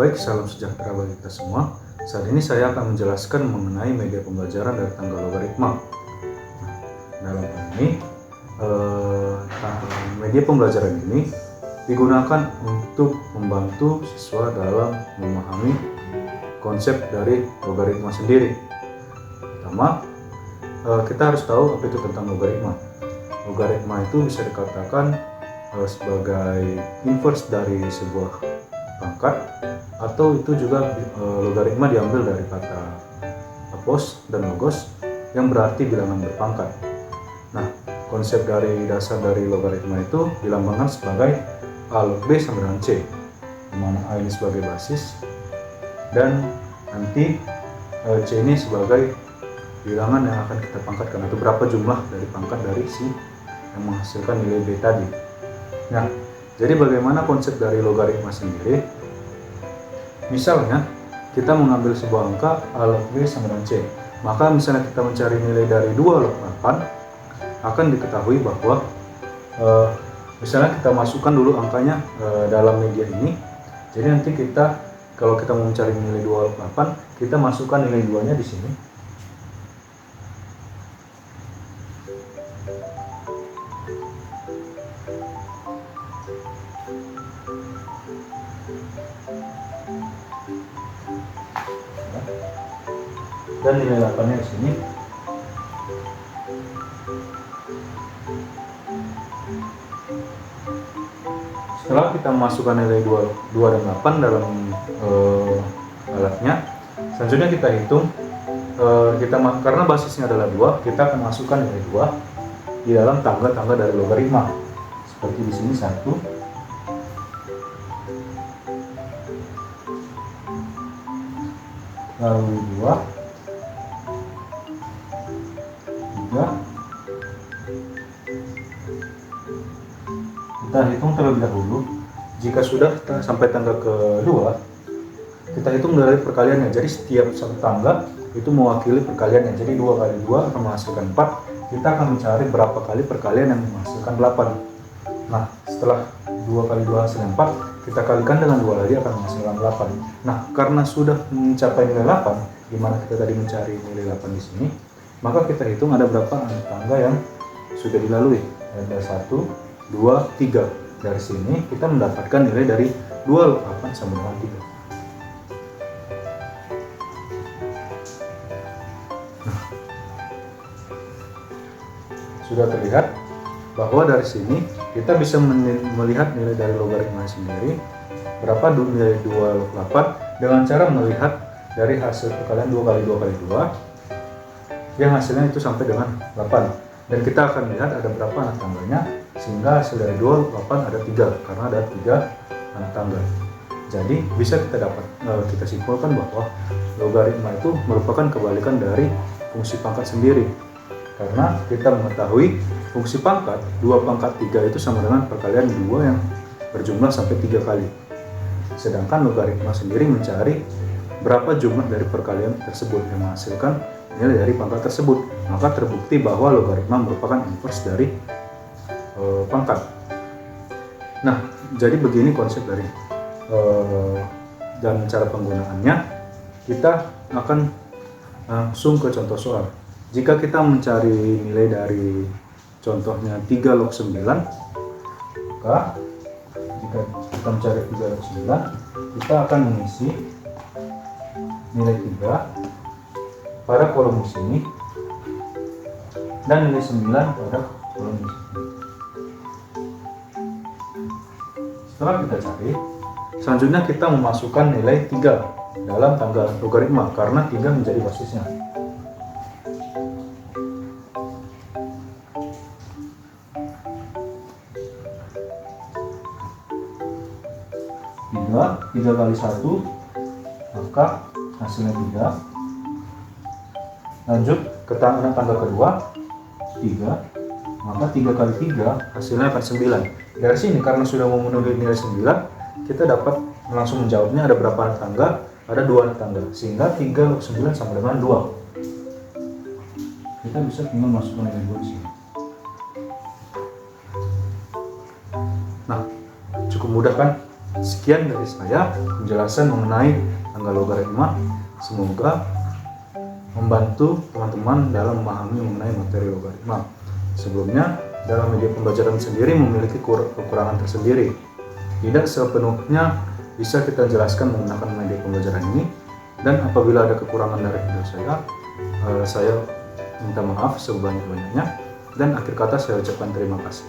Baik, salam sejahtera bagi kita semua. Saat ini saya akan menjelaskan mengenai media pembelajaran dari tangga logaritma. Dalam hal ini, media pembelajaran ini digunakan untuk membantu siswa dalam memahami konsep dari logaritma sendiri. Pertama, kita harus tahu apa itu tentang logaritma. Logaritma itu bisa dikatakan sebagai inverse dari sebuah pangkat, atau itu juga logaritma diambil dari kata apos dan logos yang berarti bilangan berpangkat. Nah, konsep dari dasar dari logaritma itu dilambangkan sebagai A log B sama dengan C, di mana A ini sebagai basis dan nanti C ini sebagai bilangan yang akan kita pangkatkan, atau berapa jumlah dari pangkat dari si yang menghasilkan nilai B tadi. Nah, jadi bagaimana konsep dari logaritma sendiri? Misalnya, kita mengambil sebuah angka A log B sama dengan C. Maka misalnya kita mencari nilai dari 2 log 8, akan diketahui bahwa misalnya kita masukkan dulu angkanya dalam media ini. Jadi nanti kita, kalau kita mau mencari nilai 2 log 8, kita masukkan nilai 2-nya di sini. Dan nilai 8-nya di sini. Setelah kita memasukkan nilai 2 dan 8 dalam alatnya, selanjutnya kita hitung, karena basisnya adalah 2, kita akan masukkan nilai 2 di dalam tangga-tangga dari logaritma. Seperti di sini 1, lalu 2, 3. Kita hitung terlebih dahulu. Jika sudah sampai tangga kedua, kita hitung dari perkaliannya. Jadi setiap satu tangga itu mewakili perkaliannya. Jadi 2 kali 2 akan menghasilkan 4. Kita akan mencari berapa kali perkalian yang menghasilkan 8. Nah, setelah 2 kali 2 hasilkan 4, kita kalikan dengan 2 lagi akan menghasilkan 8. Nah, karena sudah mencapai nilai 8, dimana kita tadi mencari nilai 8 di sini, maka kita hitung ada berapa tangga yang sudah dilalui. Ada 1, 2, 3. Dari sini kita mendapatkan nilai dari 2 log 8 sama dengan 3. Nah, sudah terlihat bahwa dari sini kita bisa melihat nilai dari logaritma sendiri, berapa nilai 2 log 8, dengan cara melihat dari hasil perkalian 2 kali 2 kali 2 yang hasilnya itu sampai dengan 8. Dan kita akan lihat ada berapa anak tangganya, sehingga hasil dari 2 log 8 ada 3, karena ada 3 anak tangga. Jadi bisa kita simpulkan bahwa logaritma itu merupakan kebalikan dari fungsi pangkat sendiri, karena kita mengetahui fungsi pangkat 2 pangkat 3 itu sama dengan perkalian 2 yang berjumlah sampai 3 kali. Sedangkan logaritma sendiri mencari berapa jumlah dari perkalian tersebut yang menghasilkan nilai dari pangkat tersebut. Maka terbukti bahwa logaritma merupakan inverse dari pangkat. Nah, jadi begini konsep dari dan cara penggunaannya. Kita akan langsung ke contoh soal. Jika kita mencari nilai dari contohnya 3 log 9, maka jika kita mencari 3 log 9, kita akan mengisi nilai 3 pada kolom di sini dan nilai 9 pada kolom di sini. Setelah kita cari, selanjutnya kita memasukkan nilai 3 dalam tangga logaritma karena 3 menjadi basisnya. Tiga kali 1, maka hasilnya 3. Lanjut ke tangga kedua, 3, maka 3 kali 3 hasilnya akan 9. Dari sini karena sudah memenuhi nilai 9, kita dapat langsung menjawabnya ada berapa anak tangga, ada 2 anak tangga, sehingga 3 log 9 sama dengan 2. Kita bisa tinggal masukkan nilai 2 di sini. Nah, cukup mudah kan? Sekian dari saya penjelasan mengenai angka logaritma. Semoga membantu teman-teman dalam memahami mengenai materi logaritma. Sebelumnya, dalam media pembelajaran sendiri memiliki kekurangan tersendiri. Tidak sepenuhnya bisa kita jelaskan menggunakan media pembelajaran ini, dan apabila ada kekurangan dari video saya minta maaf sebanyak-banyaknya, dan akhir kata saya ucapkan terima kasih.